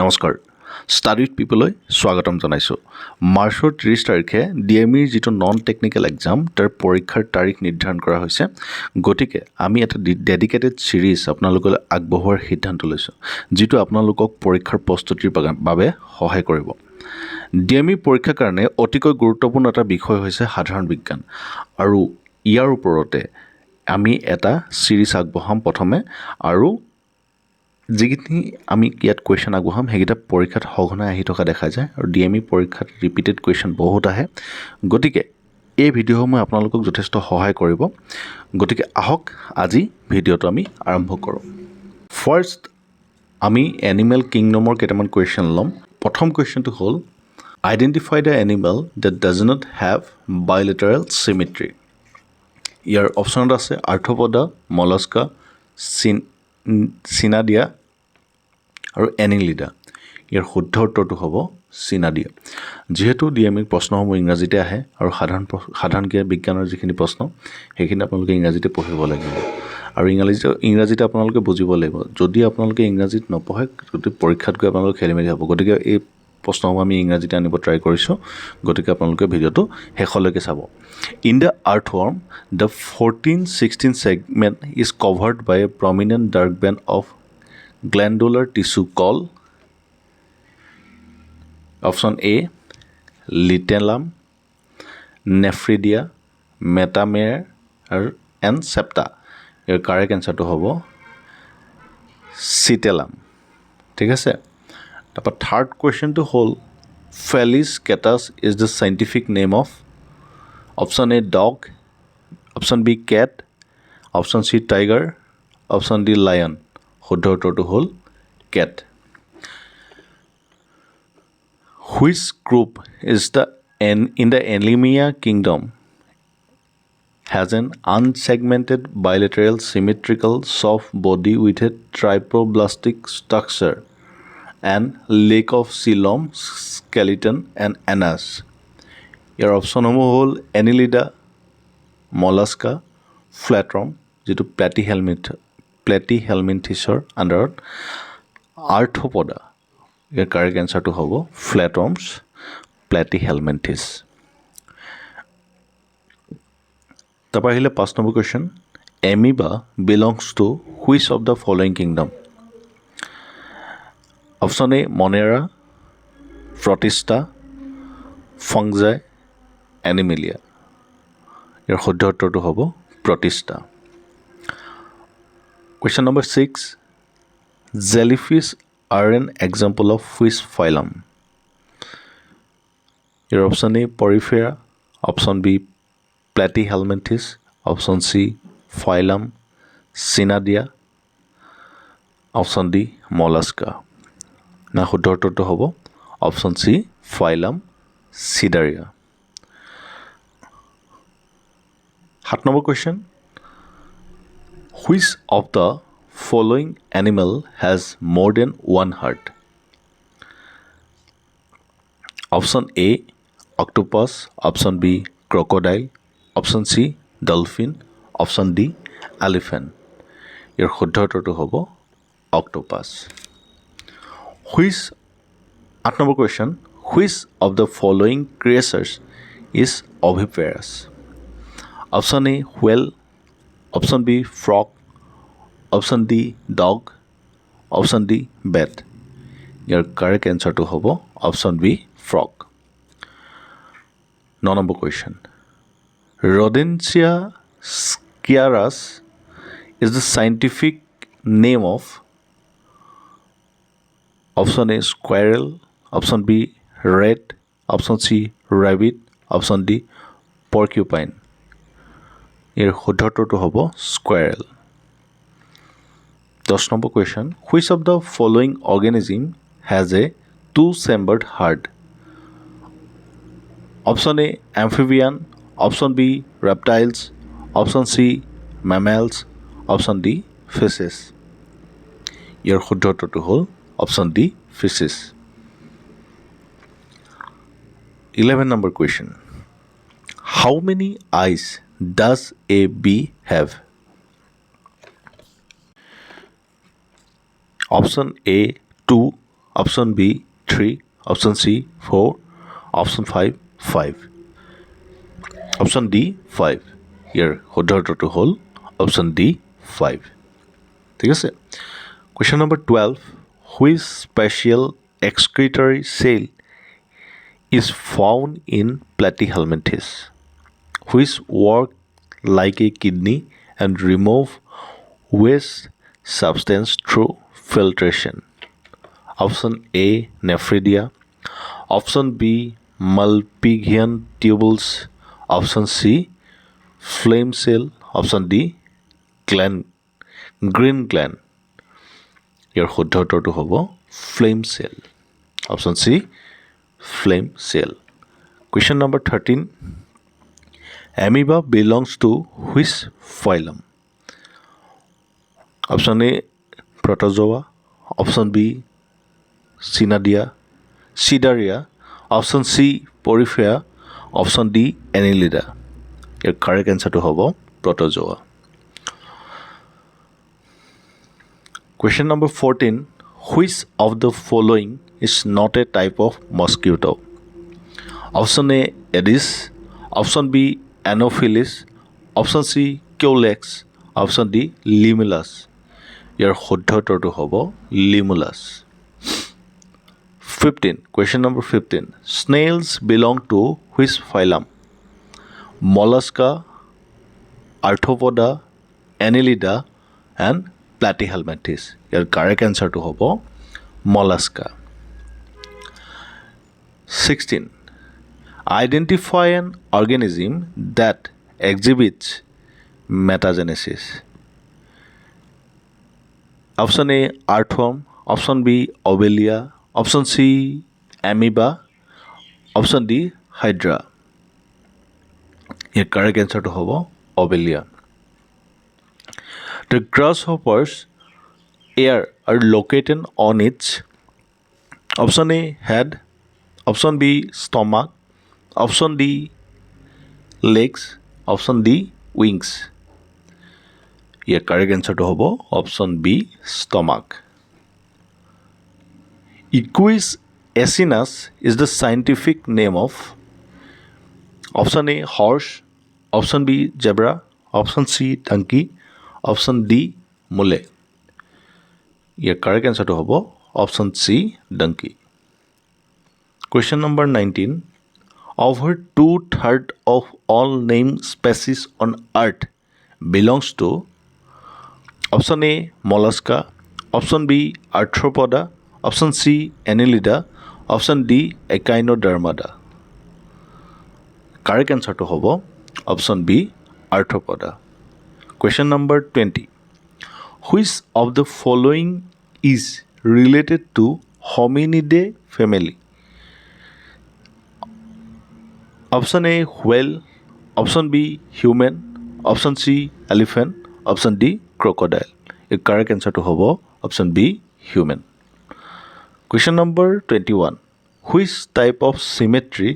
নমস্কাৰ study with পিপললৈ স্বাগতম জনাইছোঁ মাৰ্চৰ 30 তাৰিখে DME যিটো নন টেকনিক্যাল এক্সাম তাৰ পৰীক্ষাৰ তাৰিখ নিৰ্ধাৰণ কৰা হৈছে গতিকে আমি এটা ডেডিকেটেড সিৰিজ আপোনালোকলৈ আগবঢ়োৱাৰ সিদ্ধান্ত লৈছোঁ যিটো আপোনালোকক পৰীক্ষাৰ প্ৰস্তুতিৰ বাবে সহায় কৰিব DME পৰীক্ষাৰ কাৰণে অতিকৈ গুৰুত্বপূৰ্ণ এটা বিষয় হৈছে সাধাৰণ বিজ্ঞান আৰু ইয়াৰ ওপৰতে আমি এটা সিৰিজ আগবঢ়াম প্ৰথমে আৰু যিখিনি আমি ইয়াত কোৱেশ্চন আগবঢ়াম সেইকেইটা পৰীক্ষাত সঘনাই আহি থকা দেখা যায় আৰু DME পৰীক্ষাত ৰিপিটেড কোৱেশ্চন বহুত আহে গতিকে এই ভিডিঅ'সমূহে আপোনালোকক যথেষ্ট সহায় কৰিব গতিকে আহক আজি ভিডিঅ'টো আমি আৰম্ভ কৰোঁ ফাৰ্ষ্ট আমি এনিমেল কিংডমৰ কেইটামান কোৱেশ্চন ল'ম প্ৰথম কোৱেশ্চনটো হ'ল identify the animal that does not have bilateral symmetry ইয়াৰ অপশ্যনত আছে আৰ্থ্ৰপডা মলাস্কা চিনাডিয়া আৰু এনিলিডা ইয়াৰ শুদ্ধ উত্তৰটো হ'ব চিনাডিয়া যেহেতু DME প্ৰশ্নসমূহ ইংৰাজীতে আহে আৰু সাধাৰণ বিজ্ঞানৰ যিখিনি প্ৰশ্ন সেইখিনি আপোনালোকে ইংৰাজীতে পঢ়িব লাগিব আৰু ইংৰাজীতে আপোনালোকে বুজিব লাগিব যদি আপোনালোকে ইংৰাজীত নপঢ়ে যদি পৰীক্ষাত গৈ আপোনালোকে খেলিমেলি হ'ব গতিকে এই প্ৰশ্নসমূহ আমি ইংৰাজীতে আনিব ট্ৰাই কৰিছোঁ গতিকে আপোনালোকে ভিডিঅ'টো শেষলৈকে চাব in the earthworm the 14-16 segment is covered by a prominent dark band of glandular tissue called option A litellum nephridia metamere and septa your correct answer to hobo citellum ঠিক আছে তারপর থার্ড কোয়েশ্চন টু হল Felis catus is the scientific name of option A dog option B cat option C tiger option D lion শুদ্ধ উত্তৰটো হ'ল cat which group is in the Animalia kingdom has an unsegmented bilateral symmetrical soft body with a triploblastic structure and lake of coelom skeleton and anus ইয়াৰ অপশ্যনসমূহ হ'ল এনিলিডা mollusca ফ্লেটৰম যিটো প্লেটিহেলমিনথিছৰ আণ্ডাৰত আৰ্থ্ৰপডা ইয়াৰ correct এনচাৰটো হ'ব ফ্লেটৰমছ Platyhelminthes তাৰপৰা আহিলে 5 number question amoeba belongs to which of the following kingdom option A Monera Protista fungi Animalia ইয়াৰ শুদ্ধ উত্তৰটো হ'ব Protista Question number 6 Jellyfish are an example of which phylum Your option A Porifera option B Platyhelminthes option C phylum Cnidaria option D Mollusca না শুদ্ধ উত্তৰটো হ'ব option C phylum Cnidaria 7 number question Which of the following animal has more than one heart? Option A, octopus. Option B, crocodile. Option C, dolphin. Option D, elephant. Your শুদ্ধ উত্তৰটো হ'ব octopus. Which 8 number question Which of the following creatures is oviparous? Option A, whale. Option B, frog. Option D, dog. Option D, bat. Your correct answer to hobo. Option B, frog. 9 number question. Rodentia sciurus is the scientific name of option A, squirrel. Option B, rat. Option C, rabbit. Option D, porcupine. Your শুদ্ধ উত্তৰটো হ'ব squirrel 10 number question Which of the following organism has a two-chambered heart Option A amphibian Option B reptiles Option C mammals Option D fishes Your শুদ্ধ উত্তৰটো হ'ল Option D fishes 11 number question How many eyes does a bee have? Option A 2, option B 3 option C 4 option 5 option D 5 ইয়াৰ শুদ্ধ উত্তৰটো হ'ল option D 5 ঠিক আছে question number 12 which special excretory cell is found in platyhelminthes which work like a kidney and remove waste substance through filtration option A nephridia option B Malpighian tubules option C flame cell option D green gland ইয়াৰ শুদ্ধ উত্তৰটো হ'ব flame cell option C flame cell question number 13 amoeba belongs to which phylum option A protozoa option B Cnidaria option C Porifera option D Annelida year correct answer to হ'ব protozoa question number 14 which of the following is not a type of mosquito option A Aedes option B Anopheles option C Culex option D Limulus ইয়াৰ শুদ্ধ উত্তৰটো হ'ব Limulus 15 question number 15 snails belong to which phylum mollusca arthropoda annelida and platyhelminthes year correct answer to হ'ব mollusca 16 identify an organism that exhibits metagenesis option A earthworm option B obelia option C amoeba option D hydra year correct answer to হ'ব obelia the grasshoppers ear are located on its option A head option B stomach option D legs option D wings year correct answer to হ'ব option B stomach Equus asinus is the scientific name of option A horse option B zebra option C donkey option D mule year correct answer to হ'ব option C donkey question number 19 over 2/3 of all named species on earth belongs to option A mollusca option B arthropoda option C annelida option D echinodermata correct answer to হ'ব option B arthropoda question number 20 which of the following is related to hominidae family option A whale option B human option C elephant option D crocodile the correct answer to হ'ব option B human question number 21 which type of symmetry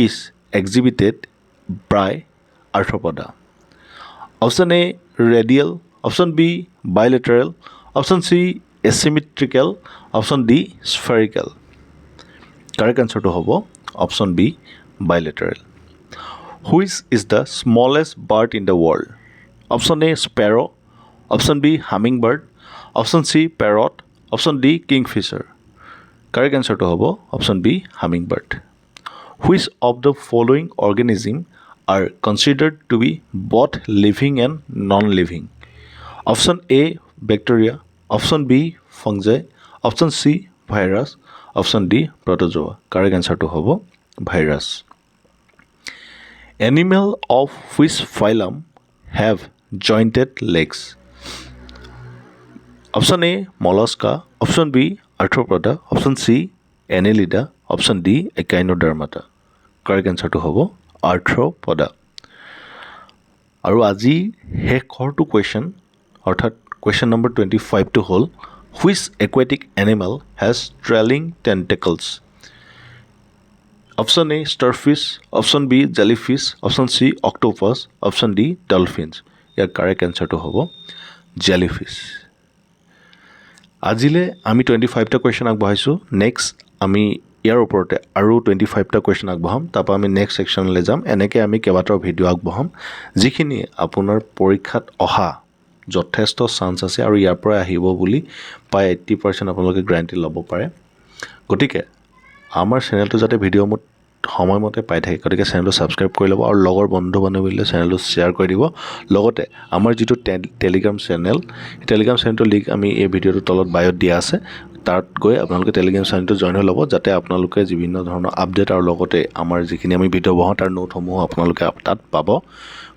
is exhibited by arthropoda option A radial option B bilateral option C asymmetrical option D spherical correct answer to হ'ব option B bilateral which is the smallest bird in the world option A sparrow option B hummingbird option C parrot option D kingfisher correct answer to হ'ব option B hummingbird which of the following organism are considered to be both living and non-living option A bacteria option B fungi option C virus option D protozoa correct answer to হ'ব virus animal of which phylum have jointed legs option A mollusca option B arthropoda option C annelida option D echinodermata correct answer to হ'ব arthropoda আৰু আজি শেষৰটো question অৰ্থাৎ question number 25 to হ'ল which aquatic animal has trailing tentacles option A starfish option B jellyfish option C octopus option D dolphins year correct answer to হ'ব jellyfish আজিলে আমি 25টা question আগবঢ়াইছোঁ নেক্সট আমি ইয়াৰ ওপৰতে আৰু 25টা কুৱেশ্যন আগবঢ়াম তাৰপৰা আমি নেক্সট ছেকশ্যনলৈ যাম এনেকৈ আমি কেইবাটাও ভিডিঅ' আগবঢ়াম যিখিনি আপোনাৰ পৰীক্ষাত অহা যথেষ্ট চান্স আছে আৰু ইয়াৰ পৰা আহিব বুলি প্ৰায় 80% আপোনালোকে গ্যাৰাণ্টি ল'ব পাৰে গতিকে আমাৰ চেনেলটো যাতে ভিডিঅ' সময়মতে পাই থাকে গতিকে চেনেলটো ছাবস্ক্ৰাইব কৰি ল'ব আৰু লগৰ বন্ধু বান্ধৱীলৈ চেনেলটো শ্বেয়াৰ কৰি দিব লগতে আমাৰ যিটো টেলিগ্ৰাম চেনেল টেলিগ্ৰাম চেনেলটোৰ লিংক আমি এই ভিডিঅ'টোৰ তলত বায়'ত দিয়া আছে তাত গৈ আপোনালোকে টেলিগ্ৰাম চেনেলটো জইন হৈ ল'ব যাতে আপোনালোকে বিভিন্ন ধৰণৰ আপডেট আৰু লগতে আমাৰ যিখিনি আমি ভিডিঅ' বহাওঁ তাৰ নোটসমূহ আপোনালোকে তাত পাব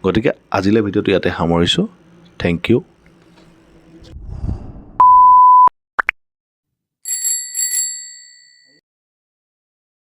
গতিকে আজিলৈ ভিডিঅ'টো ইয়াতে সামৰিছোঁ থেংক ইউ